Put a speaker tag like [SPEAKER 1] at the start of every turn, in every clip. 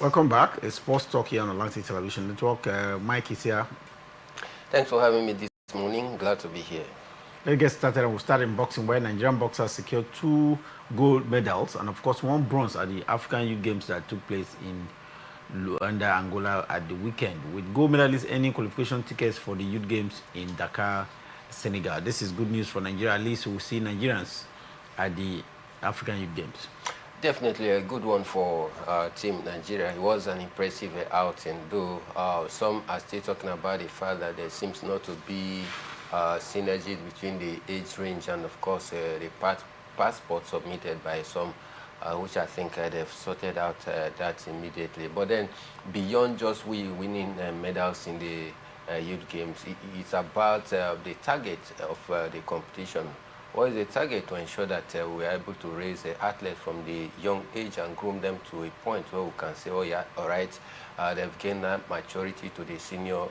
[SPEAKER 1] Welcome back. It's Sports Talk here on Atlantic Television Network. Mike is here.
[SPEAKER 2] Thanks for having me this morning. Glad to be here.
[SPEAKER 1] Let's get started. We'll start in boxing, where Nigerian boxers secured 2 gold medals and, of course, 1 bronze at the African Youth Games that took place in Luanda, Angola at the weekend, with gold medalists earning qualification tickets for the Youth Games in Dakar, Senegal. This is good news for Nigeria. At least we'll see Nigerians at the African Youth Games.
[SPEAKER 2] Definitely a good one for Team Nigeria. It was an impressive outing, though some are still talking about the fact that there seems not to be synergy between the age range and, of course, the passport submitted by some, which I think they've sorted out that immediately. But then, beyond just winning medals in the youth games, it's about the target of the competition. What is the target? To ensure that we are able to raise athletes from the young age and groom them to a point where we can say, oh yeah, all right, they've gained that maturity to the senior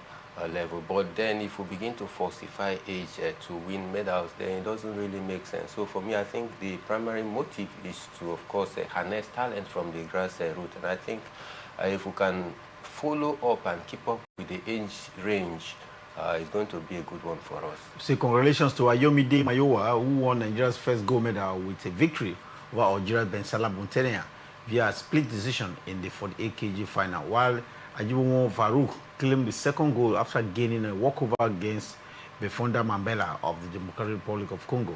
[SPEAKER 2] level. But then if we begin to falsify age to win medals, then it doesn't really make sense. So for me, I think the primary motive is to, of course, harness talent from the grassroots. And I think if we can follow up and keep up with the age range, it's going to be a good one for us.
[SPEAKER 1] So congratulations to Ayomide Mayowa, who won Nigeria's first gold medal with a victory over Algeria's Ben Salah Bontenea via a split decision in the 48 kg final, while Ajibomo Farouk claimed the second goal after gaining a walkover against Befonda Mambela of the Democratic Republic of Congo,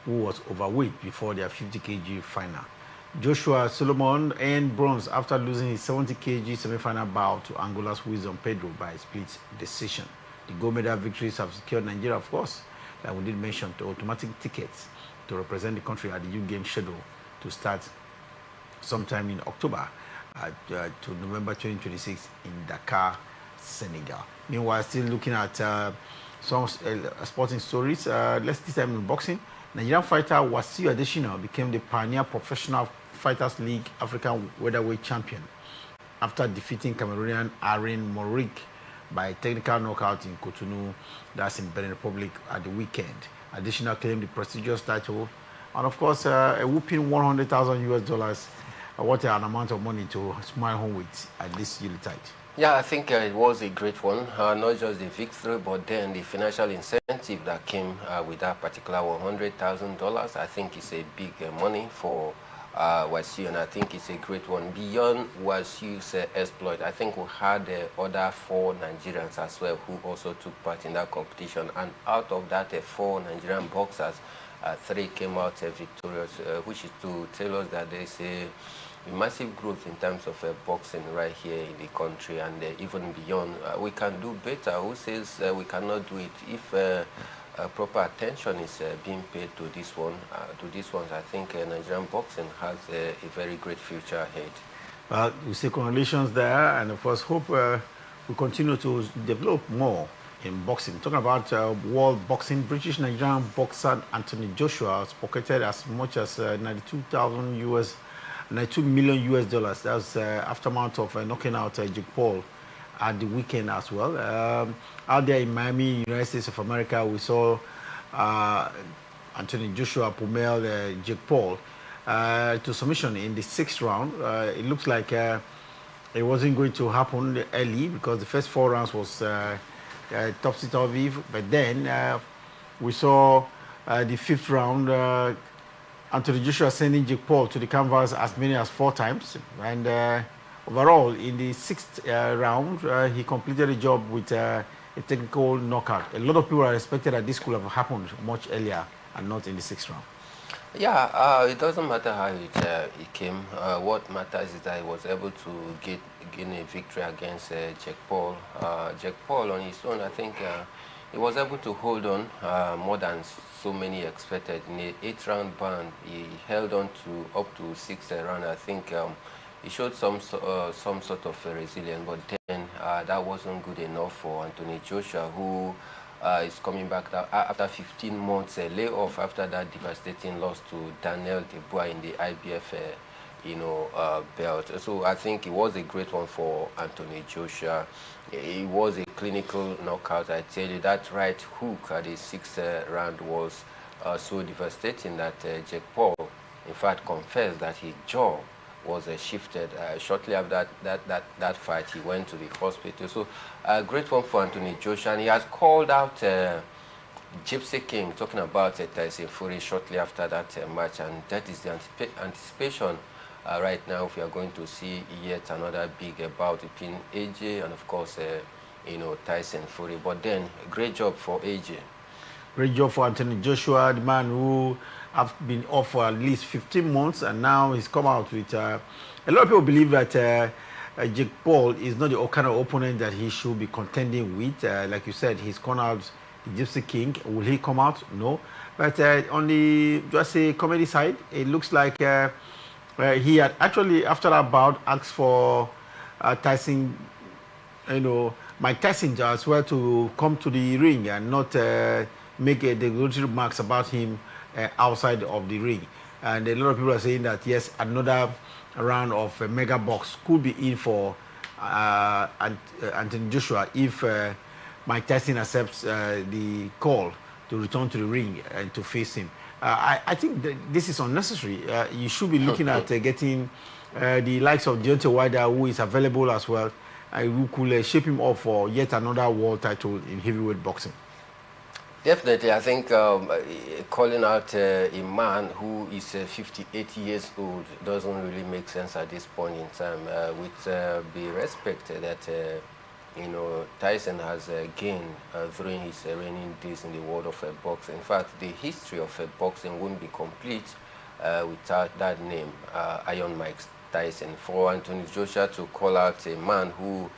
[SPEAKER 1] who was overweight before their 50 kg final. Joshua Solomon earned bronze after losing his 70 kg semi-final bout to Angola's Wisdom Pedro by a split decision. The gold medal victories have secured Nigeria, of course, like we did mention, to automatic tickets to represent the country at the Youth Games schedule to start sometime in October to November 2026 in Dakar, Senegal. Meanwhile, still looking at some sporting stories. Let's this time in boxing. Nigerian fighter Wasiu Adesina became the pioneer Professional Fighters League African Welterweight champion after defeating Cameroonian Aaron Morik by technical knockout in Cotonou, that's in Benin Republic, at the weekend. Additional claimed the prestigious title, and of course, a whooping $100,000 US. What an amount of money to smile home with at this Yuletide.
[SPEAKER 2] Yeah, I think it was a great one. Not just the victory, but then the financial incentive that came with that particular $100,000. I think it's a big money for Wasiu, and I think it's a great one. Beyond Wasiu's exploit, I think we had other 4 Nigerians as well who also took part in that competition. And out of that 4 Nigerian boxers, 3 came out victorious, which is to tell us that there's a massive growth in terms of boxing right here in the country, and even beyond. We can do better. Who says we cannot do it? If proper attention is being paid to this one, I think Nigerian boxing has a very great future ahead.
[SPEAKER 1] Well, we say congratulations there, and of course hope we continue to develop more in boxing. Talking about world boxing, British Nigerian boxer Anthony Joshua has pocketed as much as $92 million US. That's aftermath of knocking out Jake Paul at the weekend as well. Out there in Miami, United States of America, we saw Anthony Joshua pummel Jake Paul to submission in the 6th round. It looks like it wasn't going to happen early because the first 4 rounds was topsy-turvy, but then we saw the 5th round, Anthony Joshua sending Jake Paul to the canvas as many as 4 times, and overall, in the 6th round, he completed the job with a technical knockout. A lot of people are expected that this could have happened much earlier and not in the 6th round.
[SPEAKER 2] Yeah, it doesn't matter how it came. What matters is that he was able to gain a victory against Jake Paul. Jake Paul on his own, I think he was able to hold on more than so many expected. In the 8th round ban, he held on to up to 6th round. I think he showed some sort of resilience, but then that wasn't good enough for Anthony Joshua, who is coming back after 15 months layoff after that devastating loss to Daniel Dubois in the IBF belt. So I think it was a great one for Anthony Joshua. It was a clinical knockout. I tell you, that right hook at the 6th round was so devastating that Jake Paul, in fact, confessed that his jaw was shifted. Shortly after that fight, he went to the hospital. So a great one for Anthony Joshua, and he has called out Gypsy King, talking about Tyson Fury shortly after that match, and that is the anticipation right now. If we are going to see yet another big bout between AJ and, of course, Tyson Fury. But then, great job for AJ.
[SPEAKER 1] Great job for Anthony Joshua, the man who have been off for at least 15 months, and now he's come out with. A lot of people believe that Jake Paul is not the kind of opponent that he should be contending with. Like you said, he's gone out. Gypsy King, will he come out? No. But on the just say comedy side, it looks like he had actually, after that bout, asked for Tyson, Mike Tyson as well, to come to the ring and not make derogatory remarks about him outside of the ring. And a lot of people are saying that yes, another round of mega box could be in for Anthony Joshua if Mike Tyson accepts the call to return to the ring and to face him. I think that this is unnecessary. You should be looking at getting the likes of Deontay Wilder, who is available as well, who could shape him up for yet another world title in heavyweight boxing.
[SPEAKER 2] Definitely, I think calling out a man who is 58 years old doesn't really make sense at this point in time. With the respect that Tyson has gained during his reigning days in the world of boxing. In fact, the history of boxing wouldn't be complete without that name, Iron Mike Tyson. For Anthony Joshua to call out a man who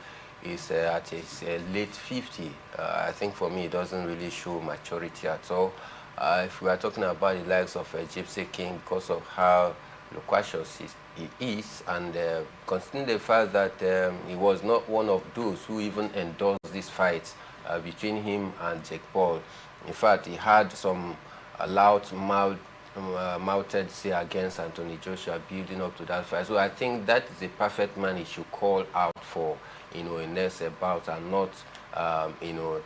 [SPEAKER 2] is at his late 50, I think for me it doesn't really show maturity at all. If we are talking about the likes of Gypsy King, because of how loquacious he is, and considering the fact that he was not one of those who even endorsed this fight between him and Jake Paul. In fact, he had some loud mouthed say against Anthony Joshua building up to that fight. So I think that is the perfect man he should call out for, in next bout, and not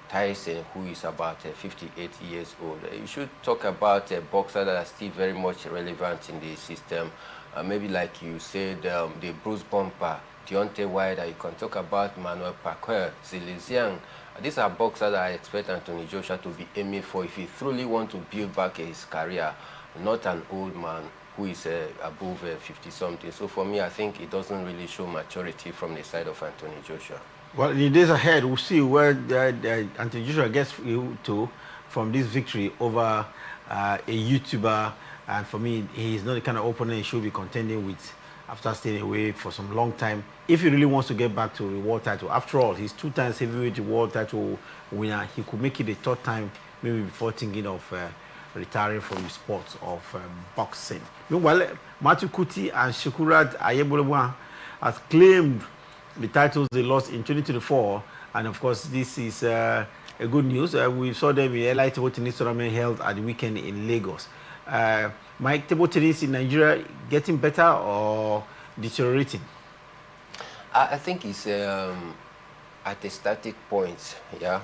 [SPEAKER 2] Tyson, who is about 58 years old. You should talk about a boxer that are still very much relevant in the system. Maybe like you said, the Bruce Bumper, Deontay Wilder. You can talk about Manuel Pacquiao, Zhang. These are boxers that I expect Anthony Joshua to be aiming for if he truly wants to build back his career, not an old man who is above 50-something. So for me, I think it doesn't really show maturity from the side of Anthony Joshua.
[SPEAKER 1] Well, in the days ahead, we'll see where Anthony Joshua gets to from this victory over a YouTuber. And for me, he's not the kind of opponent he should be contending with after staying away for some long time. If he really wants to get back to the world title, after all, he's 2 times heavyweight world title winner. He could make it a 3rd time, maybe before thinking of retiring from the sport of boxing. Meanwhile, Matthew Kuti and Shekurat Ayebolewa has claimed the titles they lost in 2024, and of course, this is a good news. We saw them in LI table tennis tournament held at the weekend in Lagos. Mike, table tennis in Nigeria getting better or deteriorating?
[SPEAKER 2] I think it's at a static point. Yeah,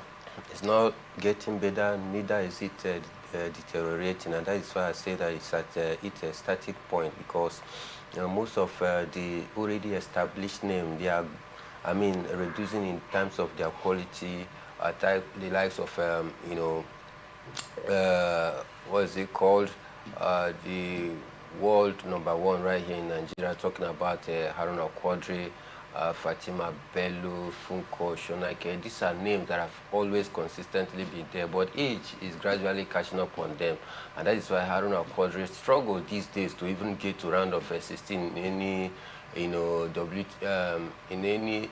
[SPEAKER 2] it's not getting better, neither is it deteriorating, and that is why I say that it's at a static point, because most of the already established name, they are, reducing in terms of their quality. The likes of what is it called? The world #1 right here in Nigeria, talking about Haruna Quadri, Fatima Bello, Funko, Shonake. These are names that have always consistently been there, but age is gradually catching up on them, and that is why Haruna Quadri struggle these days to even get to round of 16 in any,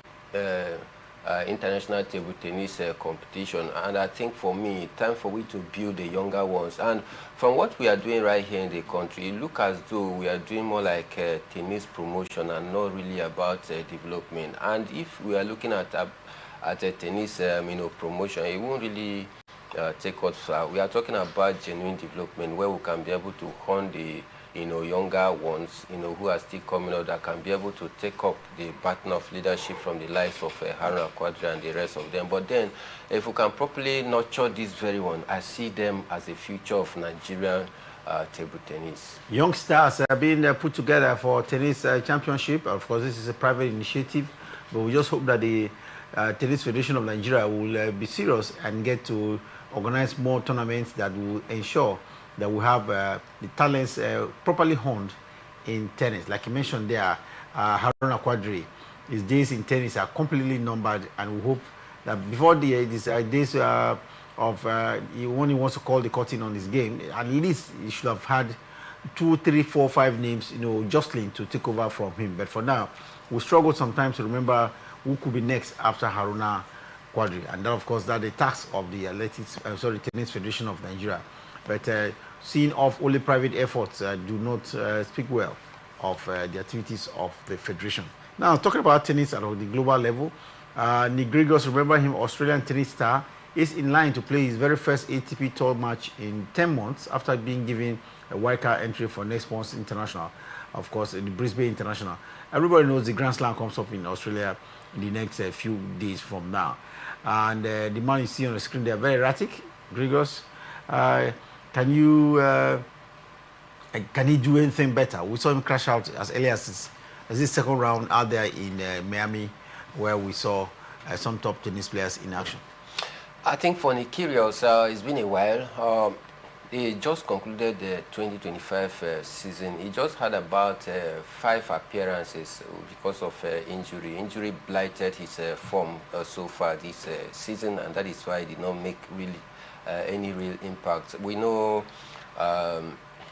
[SPEAKER 2] international table tennis competition. And I think for me, time for we to build the younger ones. And from what we are doing right here in the country, it looks as though we are doing more like tennis promotion and not really about development. And if we are looking at a tennis promotion, it won't really take us far. We are talking about genuine development, where we can be able to hone the younger ones, who are still coming up that can be able to take up the baton of leadership from the likes of Haruna Quadri and the rest of them. But then, if we can properly nurture this very one, I see them as the future of Nigerian table tennis.
[SPEAKER 1] Young stars are being put together for tennis championship. Of course, this is a private initiative, but we just hope that the Tennis Federation of Nigeria will be serious and get to organize more tournaments that will ensure that we have the talents properly honed in tennis. Like you mentioned there, Haruna Quadri, his days in tennis are completely numbered, and we hope that before the days of when he wants to call the curtain on his game, and he should have had 2, 3, 4, 5 names, jostling to take over from him. But for now, we struggle sometimes to remember who could be next after Haruna Quadri, and that, of course, that's the task of the Tennis Federation of Nigeria. But seeing off only private efforts do not speak well of the activities of the federation. Now, talking about tennis at the global level, Nick Kyrgios, remember him, Australian tennis star, is in line to play his very first ATP Tour match in 10 months after being given a wildcard entry for next month's international, of course, the Brisbane International. Everybody knows the Grand Slam comes up in Australia in the next few days from now. And the man you see on the screen, they are very erratic. Kyrgios, can he do anything better? We saw him crash out as early as this second round out there in Miami, where we saw some top tennis players in action.
[SPEAKER 2] I think for Nick Kyrgios, it's been a while. He just concluded the 2025 season. He just had about 5 appearances because of injury. Injury blighted his form so far this season, and that is why he did not make really any real impact. We know,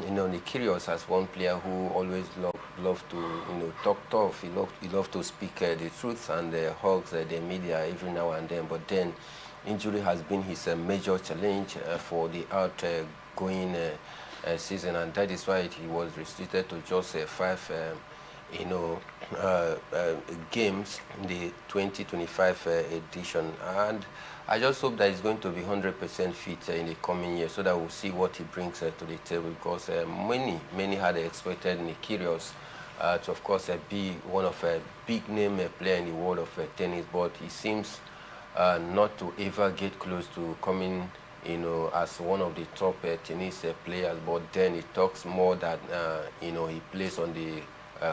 [SPEAKER 2] Nick Kyrgios as one player who always loved to, talk tough. He loved to speak the truth and hugs the media every now and then. But then, injury has been his major challenge for the outgoing season, and that is why he was restricted to just 5 games in the 2025 edition. And I just hope that he's going to be 100% fit in the coming year, so that we'll see what he brings to the table, because many had expected Nick Kyrgios to, of course, be one of a big name player in the world of tennis, but he seems not to ever get close to coming, as one of the top tennis players. But then it talks more that, he plays on the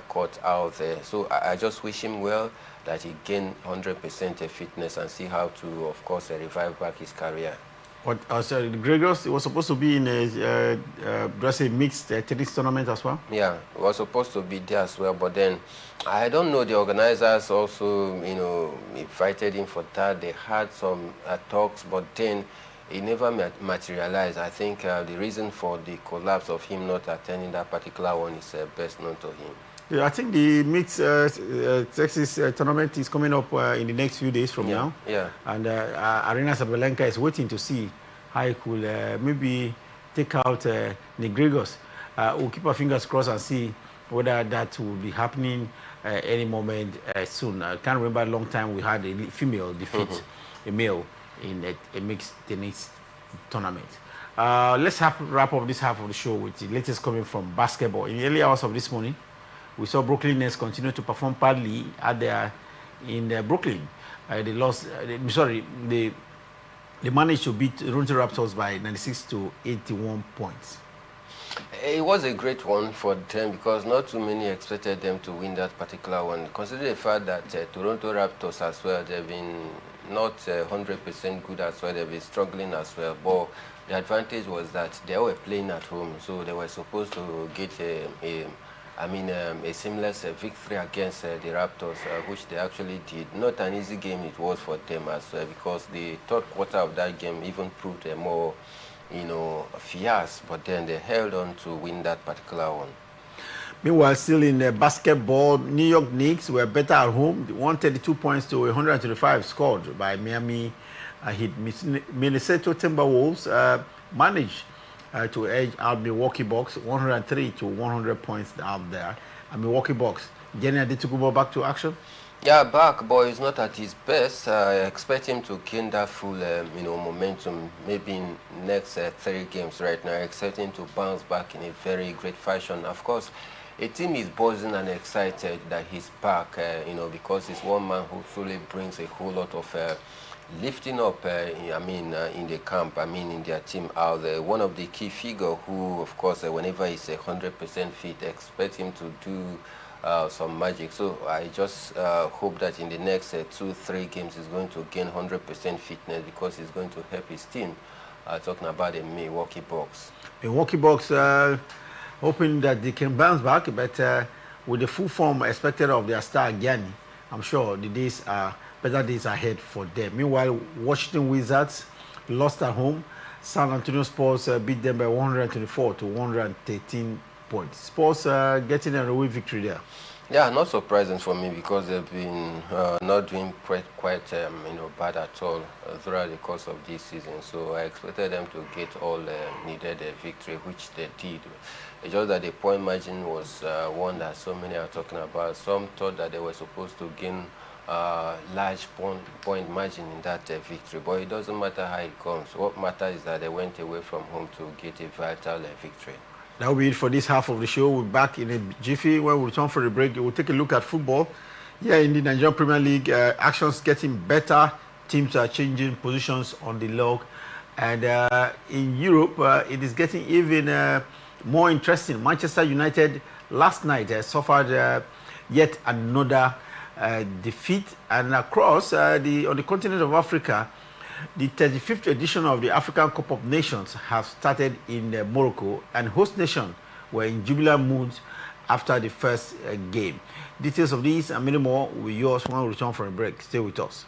[SPEAKER 2] court out there. So I just wish him well, that he gain 100% fitness and see how to, of course, revive back his career.
[SPEAKER 1] What? Sorry, Kyrgios was supposed to be in a mixed tennis tournament as well?
[SPEAKER 2] Yeah, he was supposed to be there as well, but then I don't know, the organizers also, invited him for that. They had some talks, but then it never materialized. I think the reason for the collapse of him not attending that particular one is best known to him.
[SPEAKER 1] Yeah, I think the mixed Texas tournament is coming up in the next few days from now.
[SPEAKER 2] Yeah.
[SPEAKER 1] And Arena Sabalenka is waiting to see how he could maybe take out Nick Kyrgios. We'll keep our fingers crossed and see whether that will be happening any moment soon. I can't remember a long time we had a female defeat a male in a mixed tennis tournament. Let's wrap up this half of the show with the latest coming from basketball. In the early hours of this morning, we saw Brooklyn Nets continue to perform badly in Brooklyn. They lost. They managed to beat Toronto Raptors by 96 to 81 points.
[SPEAKER 2] It was a great one for them, because not too many expected them to win that particular one. Consider the fact that Toronto Raptors as well, they've been not 100% good as well. They've been struggling as well. But the advantage was that they were playing at home, so they were supposed to get a seamless victory against the Raptors, which they actually did. Not an easy game it was for them as well, because the third quarter of that game even proved more, fierce, but then they held on to win that particular one.
[SPEAKER 1] Meanwhile, still in basketball, New York Knicks were better at home. 132 points to 125 scored by Miami Heat. Minnesota Timberwolves managed to edge out Milwaukee Bucks 103 to 100 points out there. And Milwaukee Bucks, Jenny Adetokounmpo back to action?
[SPEAKER 2] Yeah, back, but he's not at his best. I expect him to gain that full, momentum. Maybe in next 3 games right now. I expect him to bounce back in a very great fashion. Of course, a team is buzzing and excited that he's back. Because he's one man who truly brings a whole lot of lifting up. In the camp. In their team out there. One of the key figure who, of course, whenever he's 100% fit, expect him to do some magic. So I just hope that in the next 2-3 games he's going to gain 100% fitness because he's going to help his team. Talking about the Milwaukee Bucks.
[SPEAKER 1] Milwaukee Bucks, hoping that they can bounce back, but with the full form expected of their star Gianni, I'm sure the days are better days ahead for them. Meanwhile, Washington Wizards lost at home. San Antonio Spurs beat them by 124 to 113 points. Spurs getting a away victory there.
[SPEAKER 2] Yeah, not surprising for me because they've been not doing quite bad at all throughout the course of this season. So I expected them to get all needed victory, which they did. It's just that the point margin was one that so many are talking about. Some thought that they were supposed to gain large point margin in that victory, but it doesn't matter how it comes. What matters is that they went away from home to get a vital victory.
[SPEAKER 1] That will be it for this half of the show. We'll be back in a jiffy. When we return for the break, we'll take a look at football. Yeah, in the Nigerian Premier League, actions getting better. Teams are changing positions on the log. And in Europe, it is getting even more interesting. Manchester United last night suffered yet another defeat. And across on the continent of Africa, the 35th edition of the African Cup of Nations has started in Morocco, and host nations were in jubilant mood after the first game. Details of these and many more will be yours when we return from a break. Stay with us.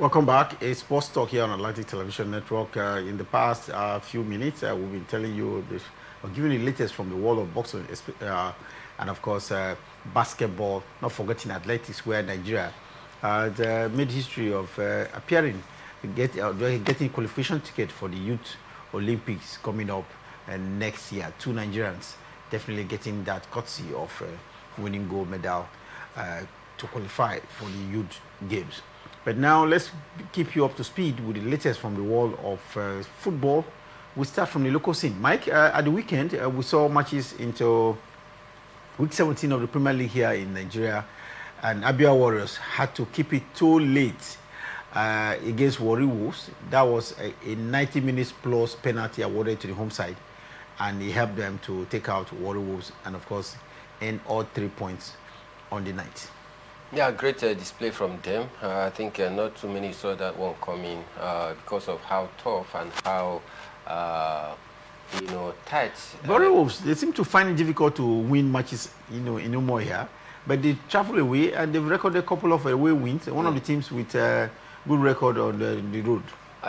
[SPEAKER 1] Welcome back. A sports talk here on Atlantic Television Network. In the past few minutes, we've been telling you this, or giving you the latest from the world of boxing, and of course basketball. Not forgetting athletics, where Nigeria made history of appearing, getting qualification ticket for the Youth Olympics coming up next year. 2 Nigerians definitely getting that courtesy of winning gold medal to qualify for the Youth Games. But now let's keep you up to speed with the latest from the world of football. We start from the local scene. Mike, at the weekend, we saw matches into week 17 of the Premier League here in Nigeria, and Abia Warriors had to keep it too late against Warri Wolves. That was a 90 minutes plus penalty awarded to the home side, and it helped them to take out Warri Wolves and, of course, end all 3 points on the night.
[SPEAKER 2] Yeah, great display from them. I think not too many saw that one coming because of how tough and how, tight.
[SPEAKER 1] Warri Wolves, they seem to find it difficult to win matches, in Umoja here, but they travel away and they've recorded a couple of away wins. One of the teams with a good record on the road.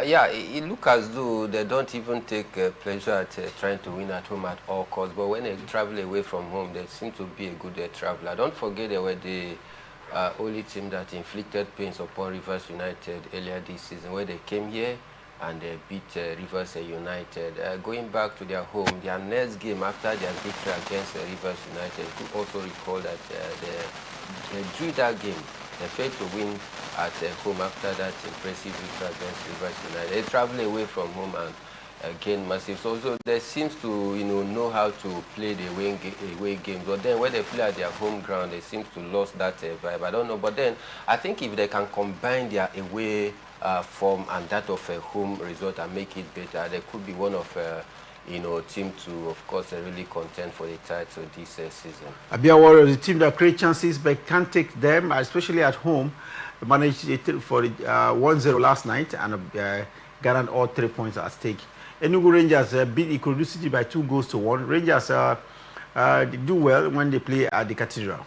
[SPEAKER 2] Yeah, it looks as though they don't even take pleasure at trying to win at home at all costs. But when they travel away from home, they seem to be a good traveler. Don't forget they were the only team that inflicted pains upon Rivers United earlier this season, where they came here and they beat Rivers United. Going back to their home, their next game after their victory against Rivers United, you also recall that they drew that game. They failed to win at home after that impressive victory against Rivers United. They travel away from home and gain massive. So they seems to know how to play the away games. But then when they play at their home ground, they seem to lose that vibe. I don't know. But then I think if they can combine their away form and that of a home result and make it better, they could be one of team to, of course, really contend for the title this season.
[SPEAKER 1] Abia Warriors, the team that create chances but can't take them, especially at home. Managed it for 1-0 last night and gathered all 3 points at stake. Enugu Rangers beat Ikorodu City by 2-1. Rangers do well when they play at the Cathedral.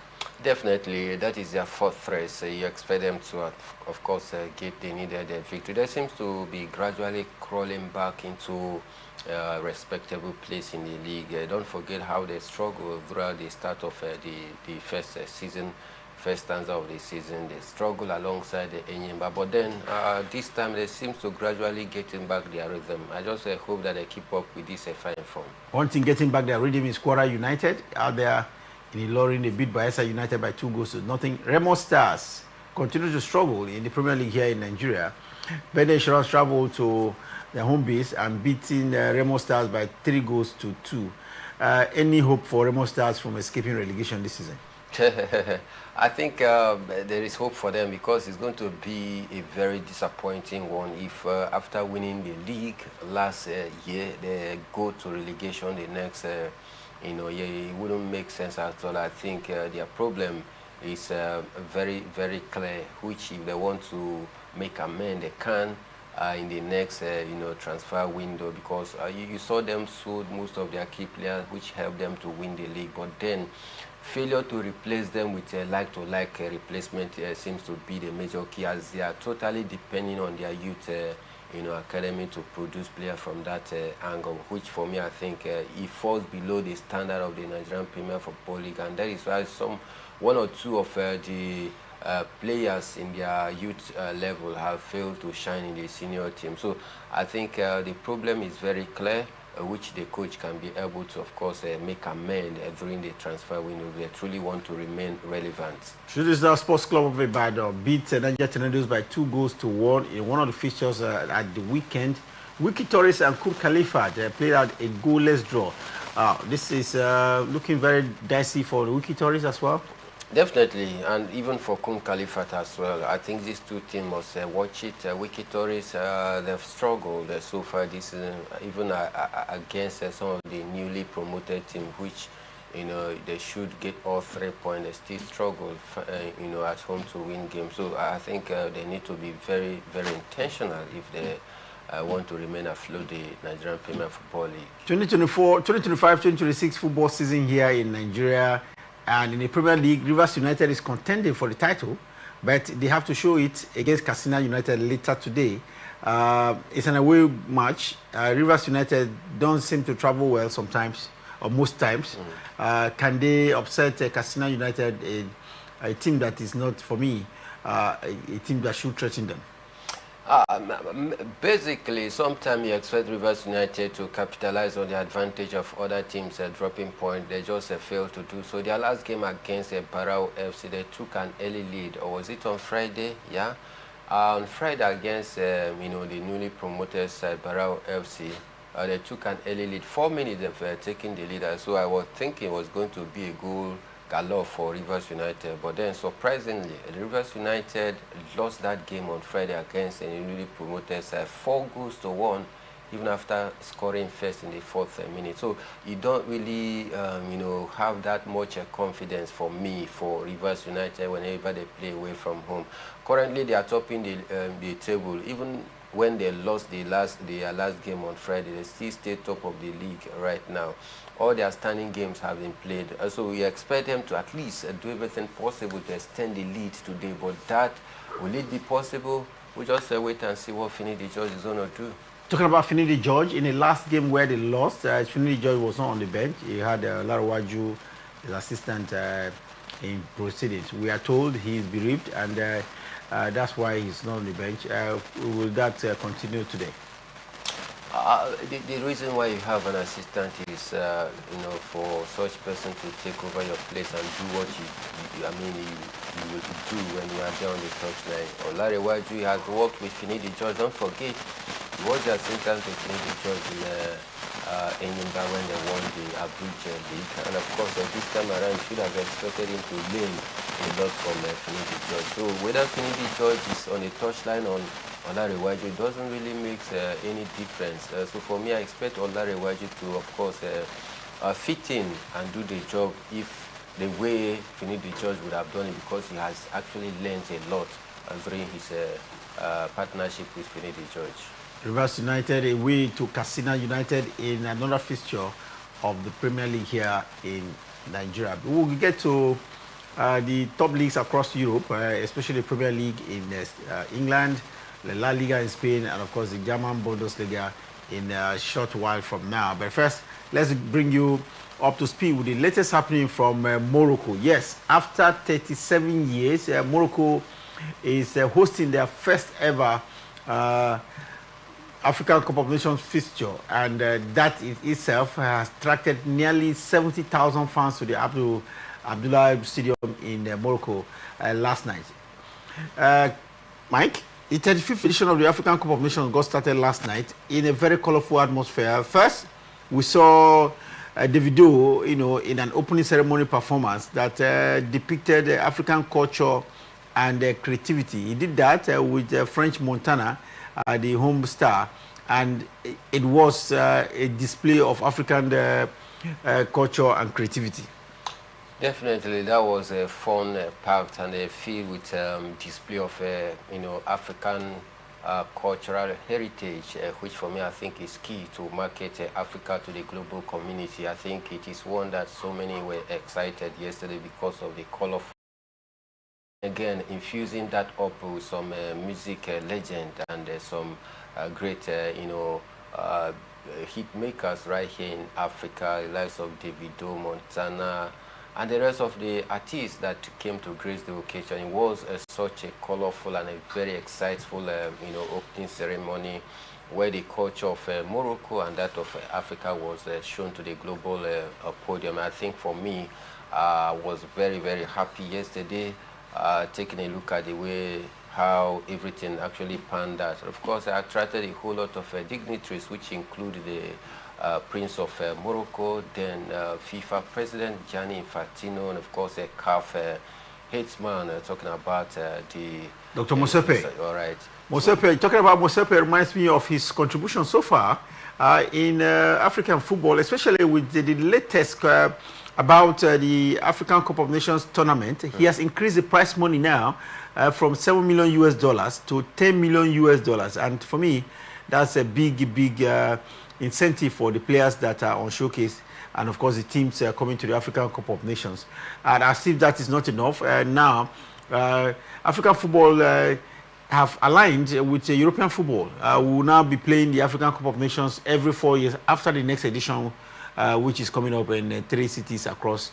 [SPEAKER 2] Definitely, that is their fourth race. You expect them to, of course, get the needed victory. They seem to be gradually crawling back into a respectable place in the league. Don't forget how they struggled throughout the start of the first season. First stanza of the season, they struggle alongside the Enyimba, but then this time they seem to gradually getting back their rhythm. I just hope that they keep up with this fine form.
[SPEAKER 1] One thing getting back their rhythm is Kwara United out there in Ilorin. They beat Bayelsa United by 2-0. Remo Stars continue to struggle in the Premier League here in Nigeria. Bede Insurance traveled to their home base and beating Remo Stars by 3-2. Any hope for Remo Stars from escaping relegation this season?
[SPEAKER 2] I think there is hope for them because it's going to be a very disappointing one if after winning the league last year they go to relegation the next year. It wouldn't make sense at all. I think their problem is very, very clear, which if they want to make amend, they can in the next transfer window, because you saw them sold most of their key players, which helped them to win the league, but then failure to replace them with a like-to-like replacement seems to be the major key, as they are totally depending on their youth academy to produce players from that angle, which for me I think it falls below the standard of the Nigerian Premier Football League, and that is why one or two of the players in their youth level have failed to shine in the senior team. So I think the problem is very clear, which the coach can be able to, of course, make amend during the transfer window. They truly want to remain relevant.
[SPEAKER 1] Traditional Sports Club of Ibadan beat Niger Tornadoes by 2-1 in one of the fixtures at the weekend. Wiki Torres and Kur Khalifa played out a goalless draw. This is looking very dicey for the Wiki Torres as well.
[SPEAKER 2] Definitely, and even for Kun Khalifat as well. I think these two teams must watch it. Wiki Torres, they've struggled so far this season, even against some of the newly promoted teams, which they should get all 3 points. They still struggle, at home to win games. So I think they need to be very, very intentional if they want to remain afloat the Nigerian Premier Football League. 2025-2026 football season here in Nigeria. And in the Premier League, Rivers United is contending for the title,
[SPEAKER 1] but they have to show it against Katsina United later today. It's an away match. Rivers United don't seem to travel well sometimes, or most times. Can they upset Katsina United, a team that is not, for me, a team that should threaten them?
[SPEAKER 2] Basically, sometimes you expect Rivers United to capitalize on the advantage of other teams dropping points. They just failed to do so. Their last game against Barao FC, they took an early lead, or was it on Friday? Yeah, on Friday against the newly promoted side Barao FC, they took an early lead. 4 minutes of taking the lead, so I was thinking it was going to be a goal galore for Rivers United, but then surprisingly, Rivers United lost that game on Friday against a newly promoted side, 4-1, even after scoring first in the 4th minute. So you don't really, have that much confidence for me for Rivers United whenever they play away from home. Currently, they are topping the table. Even when they lost their last game on Friday, they still stay top of the league right now. All their standing games have been played. So we expect them to at least do everything possible to extend the lead today. But that, will it be possible? We'll just wait and see what Finidi George is going to do.
[SPEAKER 1] Talking about Finidi George, in the last game where they lost, Finidi George was not on the bench. He had Larawaju, his assistant, in proceedings. We are told he is bereaved, and that's why he's not on the bench. Will that continue today?
[SPEAKER 2] The reason why you have an assistant is, for such person to take over your place and do what you will do when you are there on the touchline. Olarewaju has worked with Finidi George. Don't forget, he was the assistant to Finidi George in Enyimba when they won the Abuja League. And of course, this time around, you should have expected him to learn a lot from Finidi George. So whether Finidi George is on the touchline on Olarewaju doesn't really make any difference. So for me, I expect Olarewaju to, of course, fit in and do the job if the way Finidi George would have done it, because he has actually learned a lot during his partnership with Finidi George.
[SPEAKER 1] Rivers United away to Katsina United in another fixture of the Premier League here in Nigeria. We'll get to the top leagues across Europe, especially the Premier League in England, the La Liga in Spain, and of course the German Bundesliga in a short while from now. But first, let's bring you up to speed with the latest happening from Morocco. Yes, after 37 years, Morocco is hosting their first ever African Cup of Nations fixture, and that in itself has attracted nearly 70,000 fans to the Abdullah Stadium in Morocco last night. Mike, the 35th edition of the African Cup of Nations got started last night in a very colorful atmosphere. First, we saw Davido, in an opening ceremony performance that depicted African culture and creativity. He did that with French Montana, the home star, and it was a display of African culture and creativity.
[SPEAKER 2] Definitely, that was a fun packed and filled with display of African cultural heritage, which for me I think is key to market Africa to the global community. I think it is one that so many were excited yesterday because of the colorful. Again, infusing that up with some music legend and some great, hit makers right here in Africa, the likes of Davido, Montana, and the rest of the artists that came to grace the occasion. It was such a colorful and a very exciteful, opening ceremony where the culture of Morocco and that of Africa was shown to the global podium. I think for me, I was very, very happy yesterday. Taking a look at the way how everything actually panned out. Of course, I attracted a whole lot of dignitaries, which include the Prince of Morocco, then FIFA President Gianni Infantino, and of course a CAF headsman talking about the...
[SPEAKER 1] Dr. Mosepe.
[SPEAKER 2] All right.
[SPEAKER 1] Mosepe, talking about Mosepe reminds me of his contribution so far in African football, especially with the latest about the African Cup of Nations tournament. He has increased the prize money now from $7 million to $10 million, and for me, that's a big incentive for the players that are on showcase, and of course the teams coming to the African Cup of Nations. And as if that is not enough, now African football have aligned with European football. We will now be playing the African Cup of Nations every 4 years after the next edition, which is coming up in 3 cities across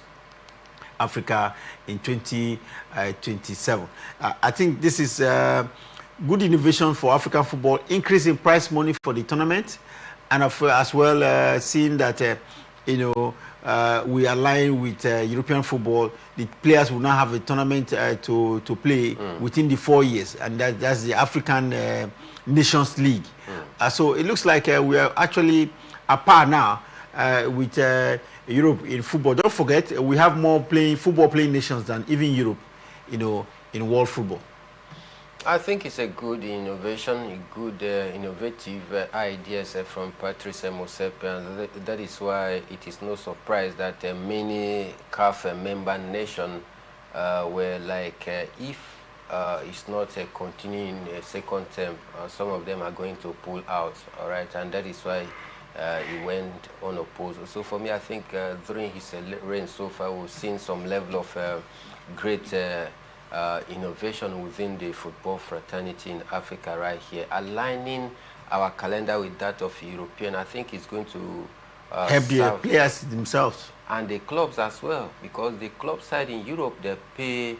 [SPEAKER 1] Africa in 2027. I think this is good innovation for African football, increase in prize money for the tournament, and as well seeing that we align with European football. The players will now have a tournament to play within the 4 years, and that's the African Nations League. So it looks like we are actually a par now with Europe in football. Don't forget, we have more football playing nations than even Europe, in world football.
[SPEAKER 2] I think it's a good innovation, a good innovative ideas from Patrice Motsepe, and that is why it is no surprise that many CAF member nations were like, if it's not continuing a second term, some of them are going to pull out, all right, and that is why he went unopposed. So for me, I think during his reign so far, we've seen some level of great innovation within the football fraternity in Africa right here, aligning our calendar with that of European. I think it's going to
[SPEAKER 1] help the players themselves
[SPEAKER 2] and the clubs as well, because the club side in Europe, they pay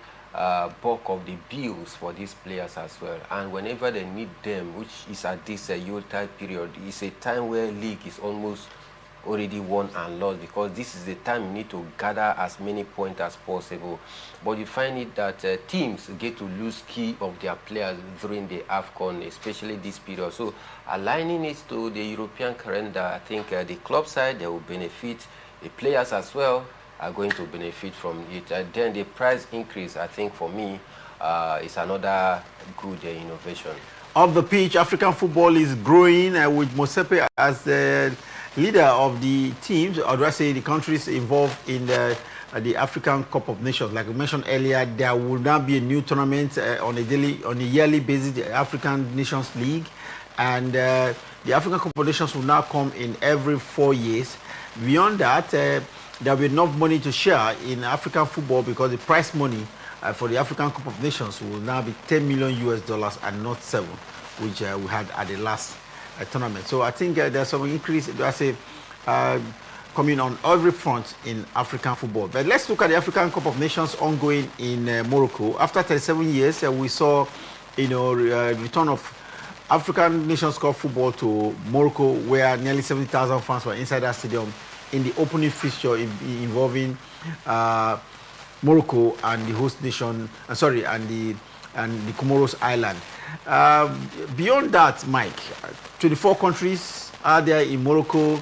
[SPEAKER 2] bulk of the bills for these players as well, and whenever they need them, which is at this Yuletide period, it's a time where league is almost already won and lost, because this is the time you need to gather as many points as possible. But you find it that teams get to lose key of their players during the AFCON, especially this period. So aligning it to the European calendar, I think the club side, they will benefit. The players as well are going to benefit from it. Then the price increase, I think for me, is another good innovation.
[SPEAKER 1] Off the pitch, African football is growing with Motsepe as the leader of the teams, or do I say the countries involved in the African Cup of Nations. Like we mentioned earlier, there will now be a new tournament on a yearly basis, the African Nations League, and the African Cup of Nations will now come in every 4 years. Beyond that, there will be enough money to share in African football, because the prize money for the African Cup of Nations will now be $10 million and not 7, which we had at the last tournament. So I think there's some increase, I say, coming on every front in African football. But let's look at the African Cup of Nations ongoing in Morocco. After 37 years, we saw, return of African Nations Cup football to Morocco, where nearly 70,000 fans were inside that stadium in the opening fixture involving Morocco and the host nation, and the Comoros Island. Beyond that, Mike, 24 countries are there in Morocco,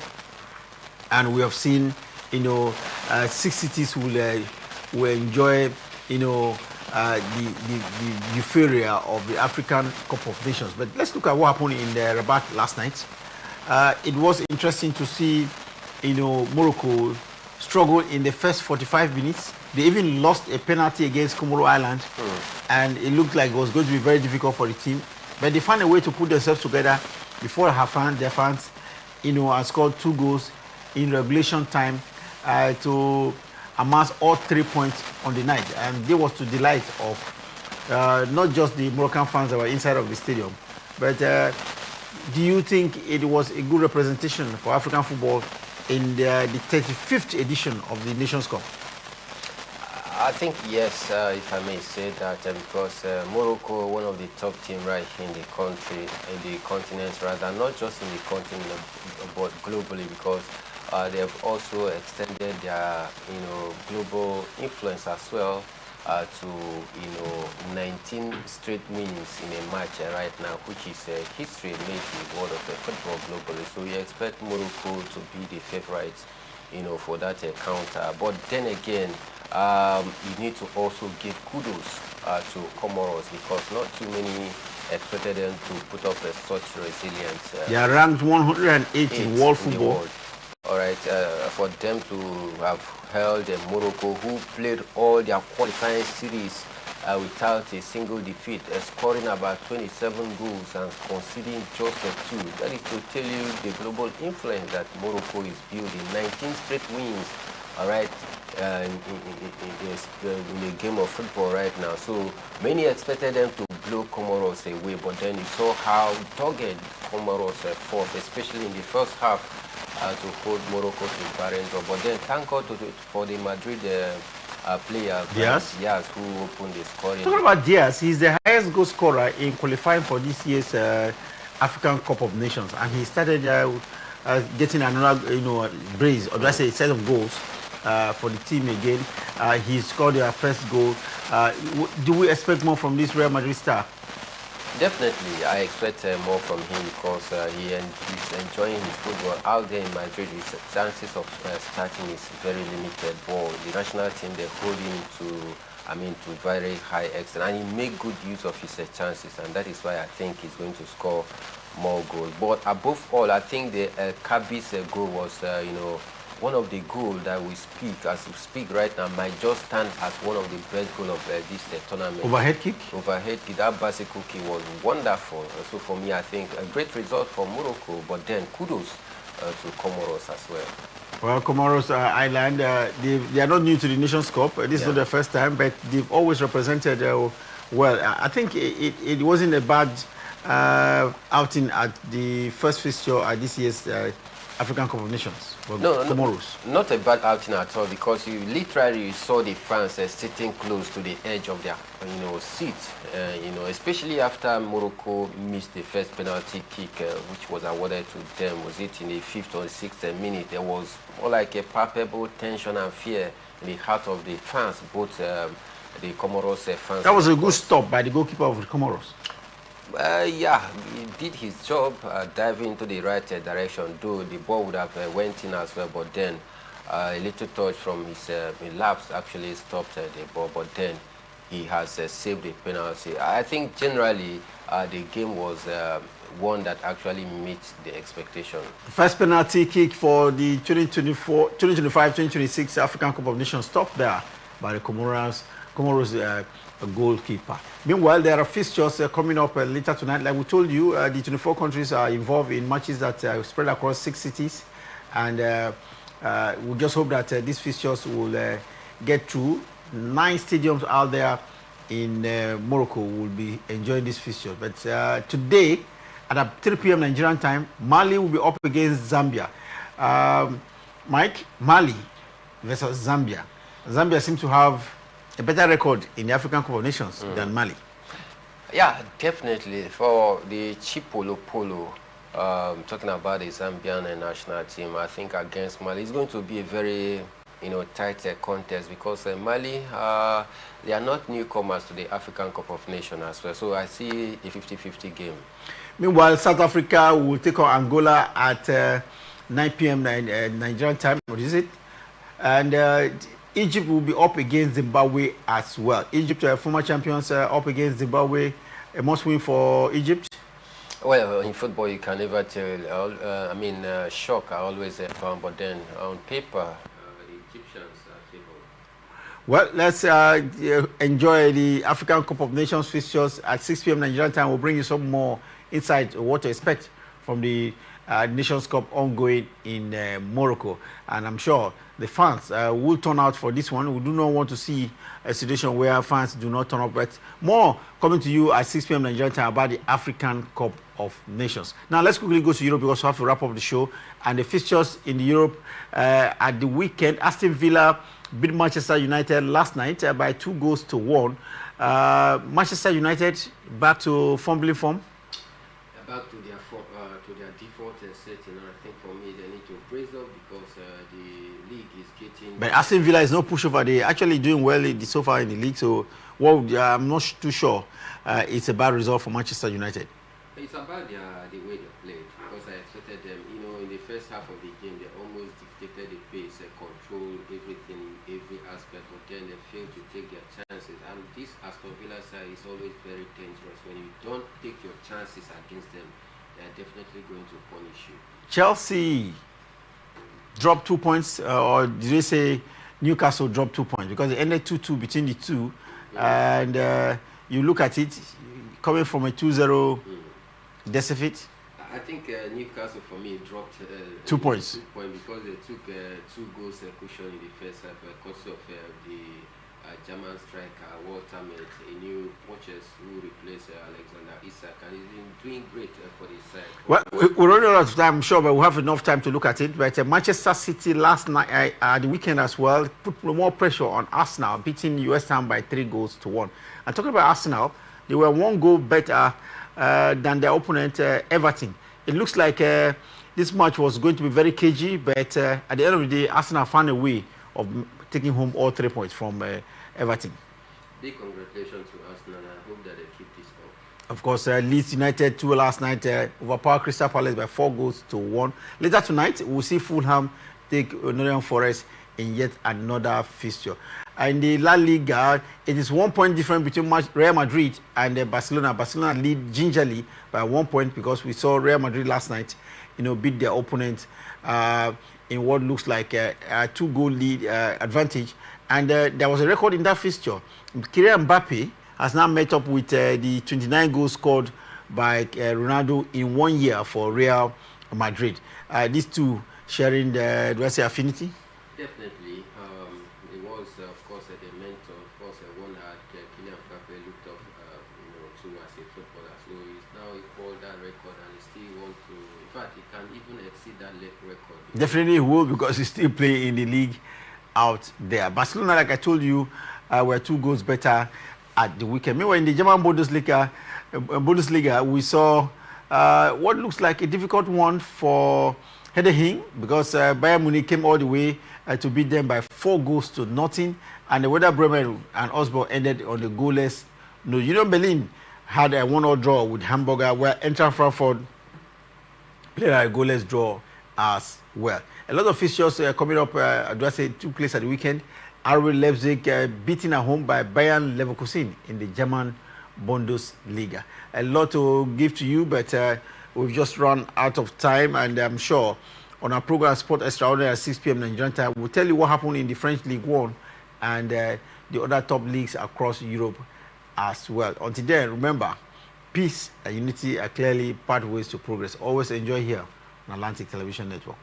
[SPEAKER 1] and we have seen, 6 cities will enjoy, the euphoria of the African Cup of Nations. But let's look at what happened in Rabat last night. It was interesting to see, Morocco struggle in the first 45 minutes. They even lost a penalty against Comoro Island, and it looked like it was going to be very difficult for the team. But they found a way to put themselves together before their fans, and scored 2 goals in regulation time to amass all 3 points on the night. And they was to the delight of not just the Moroccan fans that were inside of the stadium, but do you think it was a good representation for African football in the 35th edition of the Nations Cup?
[SPEAKER 2] I think yes, if I may say that, because Morocco, one of the top teams right here in the country, in the continent rather, not just in the continent but globally, because they have also extended their global influence as well to 19 straight wins in a match right now, which is history made in the world of football globally. So we expect Morocco to be the favorites, for that counter. But then again, you need to also give kudos to Comoros, because not too many expected them to put up such resilience.
[SPEAKER 1] They are ranked 108 in world football.
[SPEAKER 2] All right, for them to have held Morocco, who played all their qualifying series without a single defeat, scoring about 27 goals and conceding just 2. That is to tell you the global influence that Morocco is building. 19 straight wins, all right, in the game of football right now. So many expected them to blow Comoros away, but then you saw how dogged Comoros fought, especially in the first half, to hold Morocco to barren draw. But then thank God for the Madrid player,
[SPEAKER 1] Diaz,
[SPEAKER 2] who opened the scoring.
[SPEAKER 1] Talking about Diaz, he's the highest goal scorer in qualifying for this year's African Cup of Nations, and he started getting another, brace, or do I say, a set of goals for the team again. He scored their first goal. Do we expect more from this Real Madrid star?
[SPEAKER 2] Definitely, I expect more from him because he's enjoying his football out there in Madrid. His chances of starting is very limited. But the national team, they hold him to very high extent, and he make good use of his chances, and that is why I think he's going to score more goals. But above all, I think the Kabi's goal was, one of the goals that we speak right now might just stand as one of the best goals of this tournament.
[SPEAKER 1] Overhead kick?
[SPEAKER 2] Overhead kick, that bicycle kick was wonderful. So for me, I think a great result for Morocco, but then kudos to Comoros as well.
[SPEAKER 1] Well, Comoros Island, they are not new to the Nations Cup. This is not their first time, but they've always represented well. I think it wasn't a bad outing at the first fixture at this year's African Cup of Nations.
[SPEAKER 2] No,
[SPEAKER 1] Comoros.
[SPEAKER 2] Not a bad outing at all, because you literally saw the fans sitting close to the edge of their seat. Especially after Morocco missed the first penalty kick, which was awarded to them. Was it in the 5th or 6th minute? There was more like a palpable tension and fear in the heart of the fans, both the Comoros fans.
[SPEAKER 1] That was a good stop by the goalkeeper of the Comoros.
[SPEAKER 2] Yeah, he did his job, diving into the right direction, though the ball would have went in as well, but then a little touch from his laps actually stopped the ball, but then he has saved the penalty. I think generally the game was one that actually meets the expectation. First
[SPEAKER 1] penalty kick for the 2025-2026 African Cup of Nations stopped there by the Comoros goalkeeper. Meanwhile, there are fixtures coming up later tonight. Like we told you, the 24 countries are involved in matches that spread across 6 cities, and we just hope that these fixtures will get through. 9 stadiums out there in Morocco will be enjoying this fixture. But today, at 3 p.m. Nigerian time, Mali will be up against Zambia. Mike, Mali versus Zambia. Zambia seems to have a better record in the African Cup of Nations than Mali.
[SPEAKER 2] Yeah, definitely. For the Chipolo Polo, talking about the Zambian national team, I think against Mali, it's going to be a very tight contest, because Mali, they are not newcomers to the African Cup of Nations as well. So I see a 50-50 game.
[SPEAKER 1] Meanwhile, South Africa will take on Angola at 9 p.m. Nigerian time. What is it? And Egypt will be up against Zimbabwe as well. Egypt, former champions, up against Zimbabwe. A must win for Egypt.
[SPEAKER 2] Well, in football, you can never tell. Shock are always found, but then on paper, the Egyptians are favored.
[SPEAKER 1] Well, let's enjoy the African Cup of Nations fixtures at 6 p.m. Nigerian time. We'll bring you some more insight on what to expect from the Nations Cup ongoing in Morocco. And I'm sure the fans will turn out for this one. We do not want to see a situation where fans do not turn up, but more coming to you at 6 p.m. Nigerian time about the African Cup of Nations. Now, let's quickly go to Europe, because we have to wrap up the show. And the fixtures in Europe at the weekend, Aston Villa beat Manchester United last night by 2-1. Manchester United back to fumbling form.
[SPEAKER 2] Back to their default setting, and I think for me they need to brace up, because the league is getting.
[SPEAKER 1] But Aston Villa is no pushover. They're actually doing well so far in the league. So, I'm not too sure it's a bad result for Manchester United.
[SPEAKER 2] It's about the way they played, because I expected them. In the first half of the game, they almost dictated the pace, control everything, every aspect. But then they failed to take their chances. And this Aston Villa side is always very dangerous. When you don't take your chances against them, they are definitely going to punish you.
[SPEAKER 1] Chelsea dropped 2 points, or did they say Newcastle dropped 2 points? Because it ended 2-2 between the two. Yeah. And you look at it, coming from a 2-0 deficit.
[SPEAKER 2] I think Newcastle for me dropped
[SPEAKER 1] 2 points.
[SPEAKER 2] 2 points because they took 2 goals cushion in the first half because of the German striker Walter Met, a new watches who replaced Alexander Isak, and he's been doing great for the side.
[SPEAKER 1] Well, we're running out of time, I'm sure, but we'll have enough time to look at it. But Manchester City last night, the weekend as well, put more pressure on Arsenal, beating West Ham by 3-1. And talking about Arsenal, they were 1 goal better than their opponent, Everton. It looks like this match was going to be very cagey, but at the end of the day, Arsenal found a way of taking home all 3 points from Everton.
[SPEAKER 2] Big congratulations to Arsenal, and I hope that they keep this up.
[SPEAKER 1] Of course, Leeds United 2 last night, overpowered Crystal Palace by 4-1. Later tonight, we'll see Fulham take Nottingham Forest in yet another fixture. In the La Liga, it is 1 point difference between Real Madrid and Barcelona. Barcelona lead gingerly by 1 point because we saw Real Madrid last night, beat their opponent in what looks like a 2-goal lead advantage. And there was a record in that fixture. Kylian Mbappe has now met up with the 29 goals scored by Ronaldo in 1 year for Real Madrid. These two sharing the, do I say, affinity?
[SPEAKER 2] Definitely. It was, of course, the mentor, of course, one that Kylian Mbappe looked up to as a footballer. So he's now equaled that record and he still wants to, in fact, he can even exceed that record.
[SPEAKER 1] Definitely he will, because he's still playing in the league out there. Barcelona, like I told you, were 2 goals better at the weekend. Meanwhile, in the German Bundesliga, we saw what looks like a difficult one for Hedehing, because Bayern Munich came all the way to beat them by 4-0, and the Werder Bremen and Augsburg ended on the goalless. Union Berlin had a 1-1 draw with Hamburger, where Eintracht Frankfurt played a goalless draw as well. A lot of fixtures coming up, took place at the weekend. RB Leipzig beaten at home by Bayern Leverkusen in the German Bundesliga. A lot to give to you, but we've just run out of time, and I'm sure on our program Sport Extraordinary at 6 p.m. Nigerian time, we'll tell you what happened in the French League 1 and the other top leagues across Europe as well. Until then, remember, peace and unity are clearly pathways to progress. Always enjoy here on Atlantic Television Network.